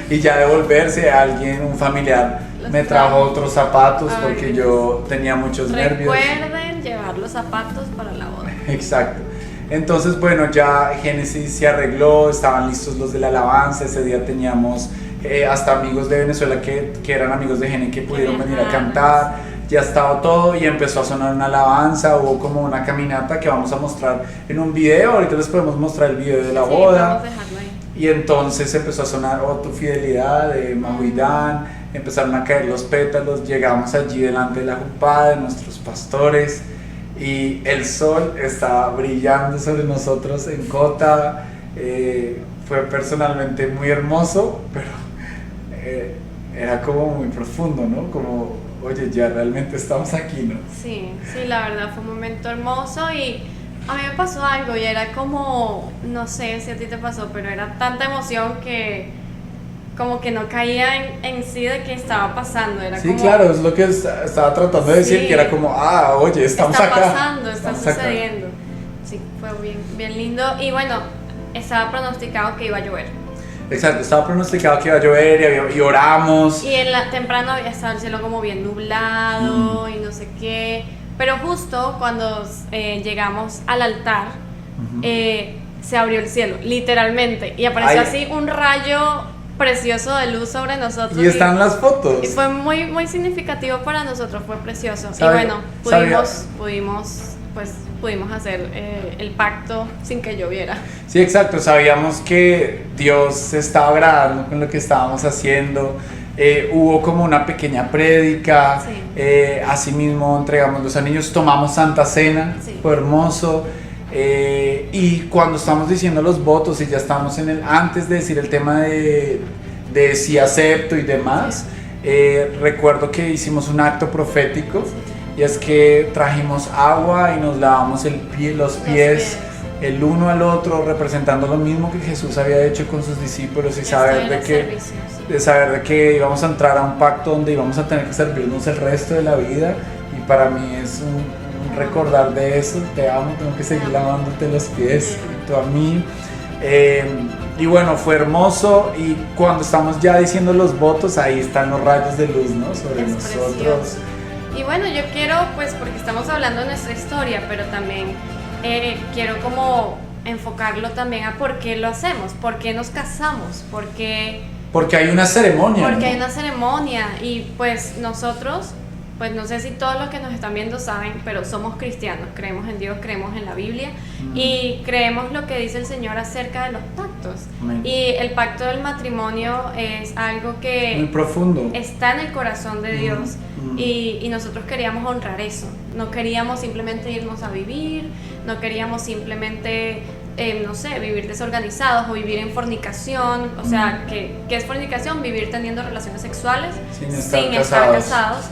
y ya de volverse alguien, un familiar, me trajo otros zapatos porque yo tenía muchos nervios. Recuerden llevar los zapatos para la boda. Exacto. Entonces, bueno, ya Génesis se arregló, estaban listos los de la alabanza, ese día teníamos hasta amigos de Venezuela que eran amigos de Génesis que pudieron venir a cantar, ya estaba todo y empezó a sonar una alabanza, hubo como una caminata que vamos a mostrar en un video, ahorita les podemos mostrar el video de la boda. Vamos a dejarlo ahí. Y entonces empezó a sonar Oh Tu Fidelidad de Mahuidán, empezaron a caer los pétalos, llegamos allí delante de la jupá de nuestros pastores y el sol estaba brillando sobre nosotros en Cota. Fue personalmente muy hermoso, pero era como muy profundo, ¿no? Como, oye, ya realmente estamos aquí, ¿no? Sí, sí, la verdad fue un momento hermoso y a mí me pasó algo y era como, no sé si a ti te pasó, pero era tanta emoción que como que no caía en sí de qué estaba pasando. Era sí, como, claro, es lo que estaba tratando de decir, sí, que era como, oye, estamos está acá. pasando, está Estamos acá. sucediendo. Sí, fue bien lindo y bueno, estaba pronosticado que iba a llover. Exacto, estaba pronosticado que iba a llover y oramos. Y temprano había estado el cielo como bien nublado y no sé qué. Pero justo cuando llegamos al altar, se abrió el cielo, literalmente. Y apareció así un rayo precioso de luz sobre nosotros. Y están las fotos. Y fue muy, muy significativo para nosotros, fue precioso. Y bueno, pudimos hacer el pacto sin que lloviera. Sí, exacto, sabíamos que Dios se estaba agradando con lo que estábamos haciendo. Hubo como una pequeña prédica, sí. Asimismo entregamos los anillos, tomamos Santa Cena, sí. Fue hermoso. Y cuando estamos diciendo los votos y ya estamos antes de decir el tema de si acepto y demás, recuerdo que hicimos un acto profético, y es que trajimos agua y nos lavamos los pies el uno al otro, representando lo mismo que Jesús había hecho con sus discípulos, y saber de que íbamos a entrar a un pacto donde íbamos a tener que servirnos el resto de la vida. Y para mí es un recordar de eso. Te amo, tengo que seguir lavándote los pies, y tú a mí. Y bueno, fue hermoso, y cuando estamos ya diciendo los votos, ahí están los rayos de luz, ¿no? Sobre nosotros. Precioso. Y bueno, yo quiero, pues porque estamos hablando de nuestra historia, pero también quiero como enfocarlo también a por qué lo hacemos, por qué nos casamos, porque hay una ceremonia. Porque ¿no? hay una ceremonia, y pues nosotros, pues no sé si todos los que nos están viendo saben, pero somos cristianos, creemos en Dios, creemos en la Biblia, y creemos lo que dice el Señor acerca de los pactos. Amén. Y el pacto del matrimonio es algo que muy profundo, está en el corazón de Dios, y nosotros queríamos honrar eso. No queríamos simplemente irnos a vivir, no queríamos simplemente no sé, vivir desorganizados o vivir en fornicación. O sea, ¿qué es fornicación? Vivir teniendo relaciones sexuales sin estar casados.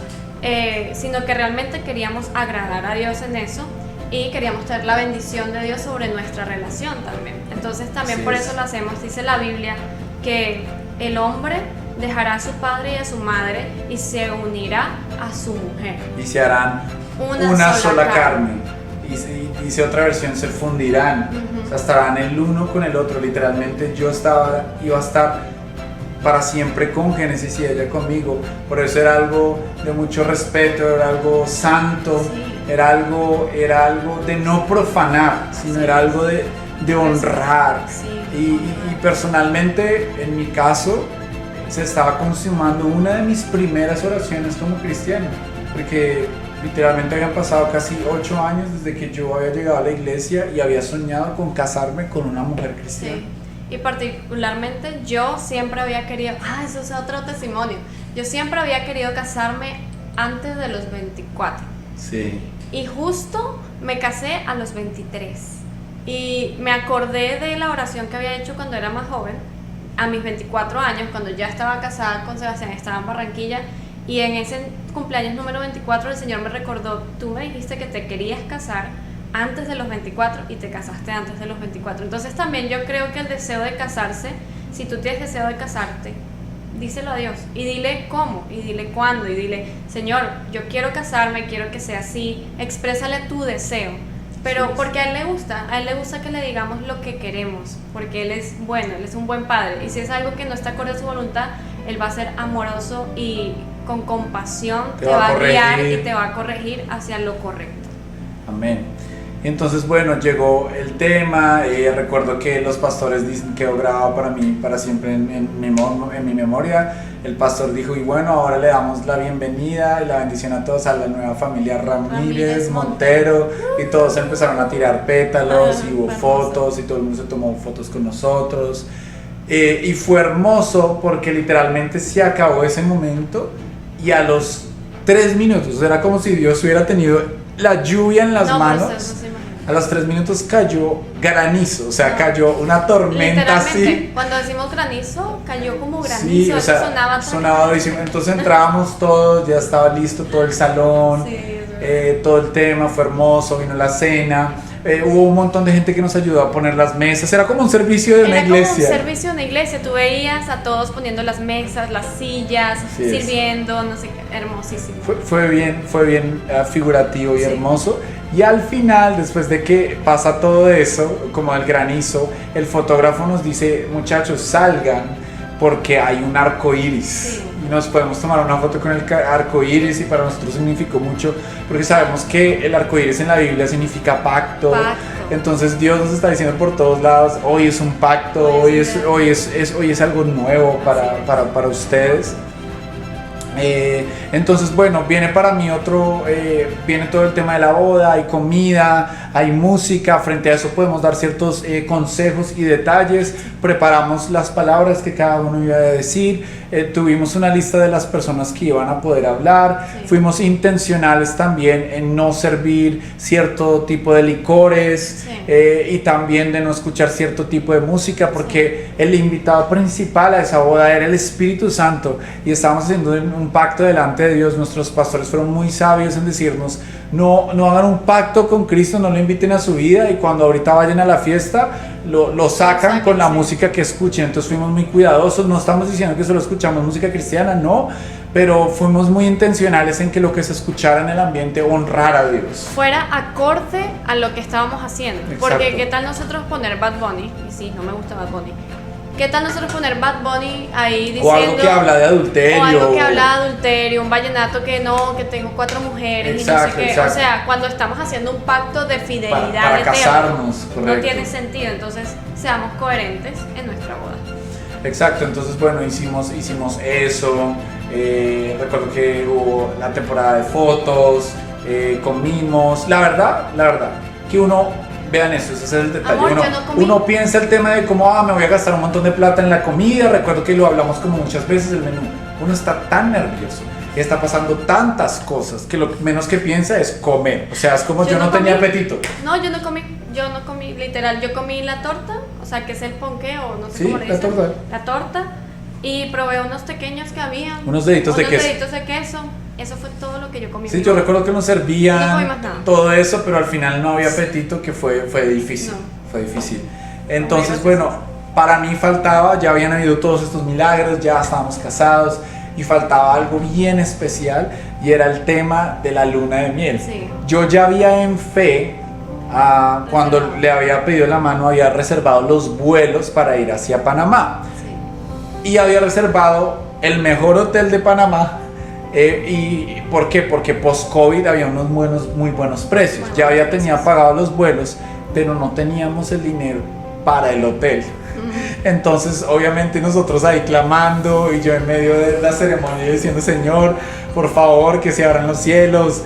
Sino que realmente queríamos agradar a Dios en eso, y queríamos tener la bendición de Dios sobre nuestra relación también. Entonces también por eso lo hacemos. Dice la Biblia que el hombre dejará a su padre y a su madre y se unirá a su mujer, y se harán una sola carne. Y dice otra versión, se fundirán. O sea, estarán el uno con el otro. Literalmente iba a estar para siempre con Génesis y ella conmigo. Por eso era algo de mucho respeto, era algo santo, sí. era algo de no profanar, sino sí. Era algo de honrar. Sí. Y personalmente, en mi caso, se estaba consumando una de mis primeras oraciones como cristiano, porque literalmente habían pasado casi 8 años desde que yo había llegado a la iglesia y había soñado con casarme con una mujer cristiana. Sí. Y particularmente yo siempre había querido, eso es otro testimonio, yo siempre había querido casarme antes de los 24. Sí. Y justo me casé a los 23. Y me acordé de la oración que había hecho cuando era más joven, a mis 24 años, cuando ya estaba casada con Sebastián, estaba en Barranquilla, y en ese cumpleaños número 24 el Señor me recordó, tú me dijiste que te querías casar antes de los 24 y te casaste antes de los 24. Entonces también yo creo que el deseo de casarse, si tú tienes deseo de casarte, díselo a Dios y dile cómo, y dile cuándo, y dile, Señor, yo quiero casarme, quiero que sea así, exprésale tu deseo. Pero porque a él le gusta que le digamos lo que queremos, porque Él es bueno, Él es un buen padre, y si es algo que no está acorde a su voluntad, Él va a ser amoroso y con compasión te va a guiar y te va a corregir hacia lo correcto. Amén. Entonces, bueno, llegó el tema. Recuerdo que los pastores dicen, quedó grabado para mí, para siempre en mi memoria. El pastor dijo, y bueno, ahora le damos la bienvenida y la bendición a todos, a la nueva familia Ramírez Montero. Y todos empezaron a tirar pétalos, y hubo fotos, y todo el mundo se tomó fotos con nosotros. Y fue hermoso porque literalmente se acabó ese momento, y a los 3 minutos, era como si Dios hubiera tenido la lluvia en las manos. A los 3 minutos cayó granizo, o sea, cayó una tormenta así. Cuando decimos granizo, cayó como granizo, sí, o sea, sonaba durísimo. Entonces entrábamos todos, ya estaba listo todo el salón, todo el tema, fue hermoso, vino la cena. hubo un montón de gente que nos ayudó a poner las mesas, era como un servicio de una iglesia. Era como un servicio de una iglesia, tú veías a todos poniendo las mesas, las sillas, sirviendo, no sé qué, hermosísimo. Fue bien figurativo y hermoso. Y al final, después de que pasa todo eso, como el granizo, el fotógrafo nos dice, muchachos, salgan porque hay un arco iris. Sí. Y nos podemos tomar una foto con el arco iris, y para nosotros significó mucho, porque sabemos que el arco iris en la Biblia significa pacto. Entonces Dios nos está diciendo por todos lados, hoy es un pacto, hoy es algo nuevo para ustedes. Entonces, bueno, viene para mí viene todo el tema de la boda, hay comida, hay música, frente a eso podemos dar ciertos consejos y detalles, preparamos las palabras que cada uno iba a decir, tuvimos una lista de las personas que iban a poder hablar, fuimos intencionales también en no servir cierto tipo de licores, y también de no escuchar cierto tipo de música, porque el invitado principal a esa boda era el Espíritu Santo, y estábamos haciendo un pacto delante de Dios. Nuestros pastores fueron muy sabios en decirnos, no hagan un pacto con Cristo, no lo inviten a su vida, y cuando ahorita vayan a la fiesta lo sacan con la música que escuchen. Entonces fuimos muy cuidadosos, no estamos diciendo que solo escuchamos música cristiana, no, pero fuimos muy intencionales en que lo que se escuchara en el ambiente honrara a Dios, fuera acorde a lo que estábamos haciendo. Exacto. Porque qué tal nosotros poner Bad Bunny, y sí, no me gusta Bad Bunny, qué tal nosotros poner Bad Bunny ahí diciendo, o algo que habla de adulterio, o algo que habla de adulterio, un vallenato que tengo 4 mujeres, exacto, y no sé qué. exacto. O sea, cuando estamos haciendo un pacto de fidelidad para casarnos, correcto, no tiene sentido. Entonces seamos coherentes en nuestra boda. Exacto. Entonces, bueno, hicimos eso. Recuerdo que hubo la temporada de fotos, comimos. La verdad, que vean eso, ese es el detalle. Amor, uno piensa el tema de cómo me voy a gastar un montón de plata en la comida. Recuerdo que lo hablamos como muchas veces, el menú. Uno está tan nervioso, está pasando tantas cosas, que lo menos que piensa es comer. O sea, es como yo no tenía apetito. No, yo no comí, literal, yo comí la torta, o sea, que es el ponqué, o no sé cómo le dicen. La torta. Y probé unos pequeños que había. Unos deditos de queso. Eso fue todo lo que yo comí. Sí, yo recuerdo que nos servían no todo eso, pero al final no había apetito, que fue difícil. No. Fue difícil. Entonces, bueno, para mí faltaba, ya habían habido todos estos milagros, ya estábamos casados, y faltaba algo bien especial, y era el tema de la luna de miel. Sí. Yo ya había en fe, cuando le había pedido la mano, había reservado los vuelos para ir hacia Panamá. Y había reservado el mejor hotel de Panamá. ¿Y por qué? Porque post-COVID había unos muy buenos precios. Ya tenía pagado los vuelos, pero no teníamos el dinero para el hotel. Entonces, obviamente, nosotros ahí clamando, y yo en medio de la ceremonia diciendo, Señor, por favor, que se abran los cielos,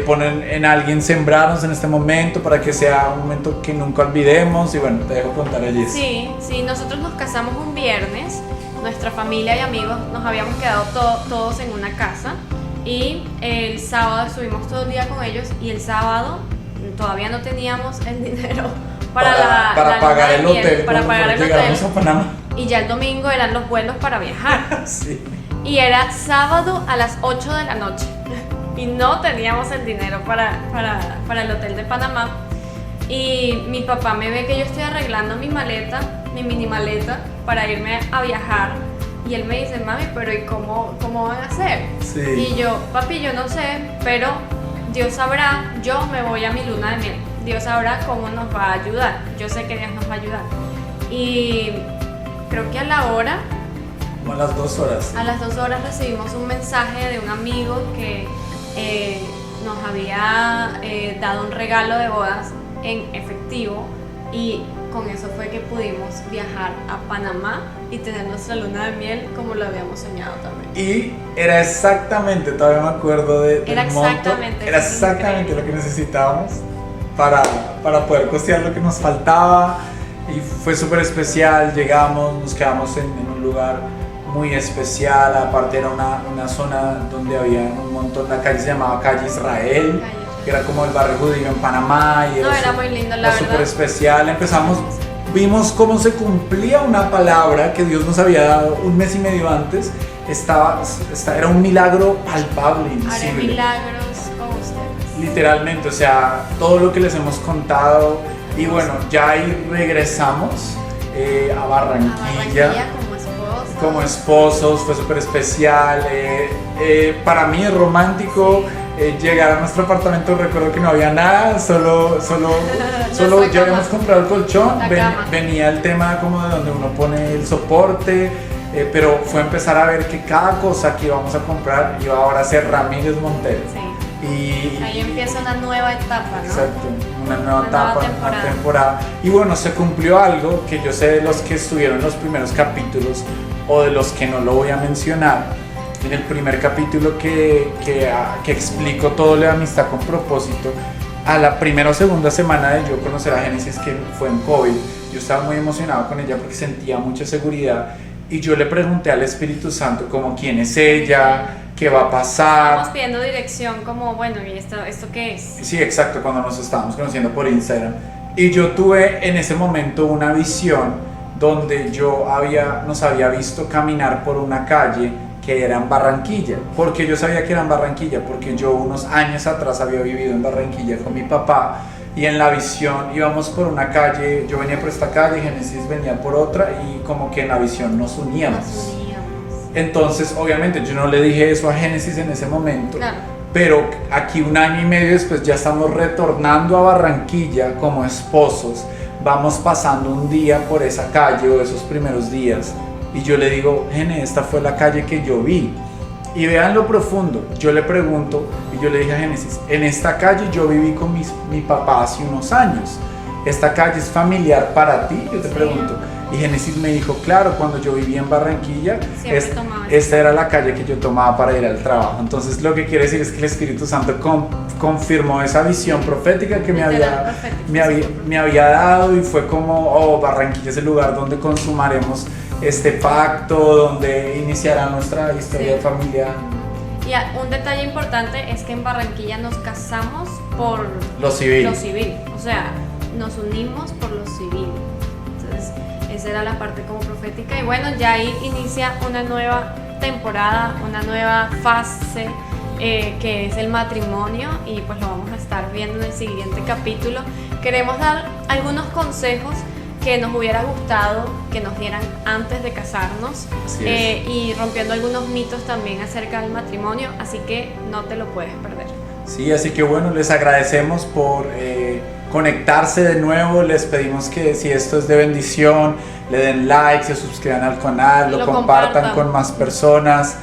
ponen en alguien sembrarnos en este momento para que sea un momento que nunca olvidemos. Y bueno, te dejo contar allí. Sí, nosotros nos casamos un viernes. Nuestra familia y amigos nos habíamos quedado todos en una casa, y el sábado estuvimos todo el día con ellos, y el sábado todavía no teníamos el dinero para pagar el hotel, para pagar el hotel, a Panamá. Y ya el domingo eran los vuelos para viajar. Sí. Y era sábado a las 8 de la noche y no teníamos el dinero para el hotel de Panamá. Y mi papá me ve que yo estoy arreglando mi mini maleta para irme a viajar, y él me dice, mami, pero ¿y cómo van a hacer? Sí. Y yo, papi, yo no sé, pero Dios sabrá, yo me voy a mi luna de miel, Dios sabrá cómo nos va a ayudar, yo sé que Dios nos va a ayudar. Y creo que a la hora, como a las 2 horas. A las 2 horas recibimos un mensaje de un amigo que nos había dado un regalo de bodas en efectivo, y con eso fue que pudimos viajar a Panamá y tener nuestra luna de miel como lo habíamos soñado también. Y era exactamente, todavía me acuerdo era exactamente lo que necesitábamos para poder costear lo que nos faltaba, y fue súper especial. Llegamos, nos quedamos en un lugar muy especial, aparte era una zona donde había un montón, la calle se llamaba Calle Israel, que era como el barrio judío en Panamá, y era muy lindo, la verdad. Súper especial. Vimos cómo se cumplía una palabra que Dios nos había dado un mes y medio antes. Era un milagro palpable, invisible. Haré milagros con ustedes. literalmente, o sea, todo lo que les hemos contado. Y bueno, ya ahí regresamos a Barranquilla. Como esposos, fue súper especial. Para mí es romántico llegar a nuestro apartamento. Recuerdo que no había nada, solo ya habíamos comprado el colchón. Venía el tema como de donde uno pone el soporte, pero fue empezar a ver que cada cosa que íbamos a comprar iba ahora a ser Ramírez Montero. Sí. Y ahí empieza una nueva etapa, ¿no? Exacto, una nueva etapa, una temporada. Y bueno, se cumplió algo que yo sé de los que estuvieron en los primeros capítulos o de los que no lo voy a mencionar. En el primer capítulo que explico todo lo de amistad con propósito, a la primera o segunda semana de yo conocer a Génesis, que fue en COVID, yo estaba muy emocionado con ella porque sentía mucha seguridad y yo le pregunté al Espíritu Santo como quién es ella, qué va a pasar. Estamos pidiendo dirección como, bueno, ¿y esto qué es? Sí, exacto, cuando nos estábamos conociendo por Instagram. Y yo tuve en ese momento una visión donde nos había visto caminar por una calle que era en Barranquilla. ¿Por qué yo sabía que era en Barranquilla? Porque yo unos años atrás había vivido en Barranquilla con mi papá y en la visión íbamos por una calle, yo venía por esta calle, Génesis venía por otra y como que en la visión nos uníamos. Entonces, obviamente, yo no le dije eso a Génesis en ese momento, claro. Pero aquí 1 año y medio después ya estamos retornando a Barranquilla como esposos, vamos pasando un día por esa calle o esos primeros días y yo le digo, Génesis, esta fue la calle que yo vi. Y vean lo profundo, yo le pregunto y yo le dije a Génesis, en esta calle yo viví con mi papá hace unos años, ¿esta calle es familiar para ti? Yo te pregunto. Y Génesis me dijo, claro, cuando yo vivía en Barranquilla, esta era la calle que yo tomaba para ir al trabajo. Entonces lo que quiere decir es que el Espíritu Santo confirmó esa visión profética que me había dado y fue como, Barranquilla es el lugar donde consumaremos este pacto, donde iniciará nuestra historia familiar. Y un detalle importante es que en Barranquilla nos casamos por lo civil. O sea, nos unimos por lo civil. Entonces, esa era la parte como profética. Y bueno, ya ahí inicia una nueva temporada, una nueva fase que es el matrimonio. Y pues lo vamos a estar viendo en el siguiente capítulo. Queremos dar algunos consejos que nos hubiera gustado que nos dieran antes de casarnos y rompiendo algunos mitos también acerca del matrimonio, así que no te lo puedes perder. Sí, así que bueno, les agradecemos por conectarse de nuevo, les pedimos que si esto es de bendición, le den like, se suscriban al canal, lo compartan con más personas.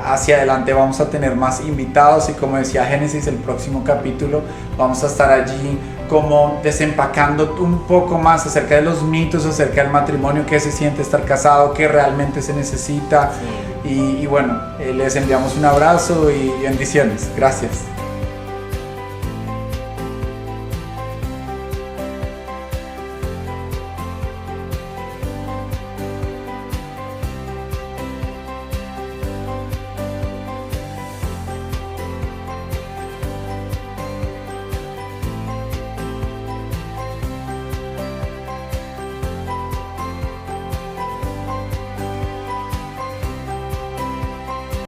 Hacia adelante vamos a tener más invitados y como decía Génesis, el próximo capítulo vamos a estar allí como desempacando un poco más acerca de los mitos, acerca del matrimonio, qué se siente estar casado, qué realmente se necesita. Y bueno, les enviamos un abrazo y bendiciones. Gracias.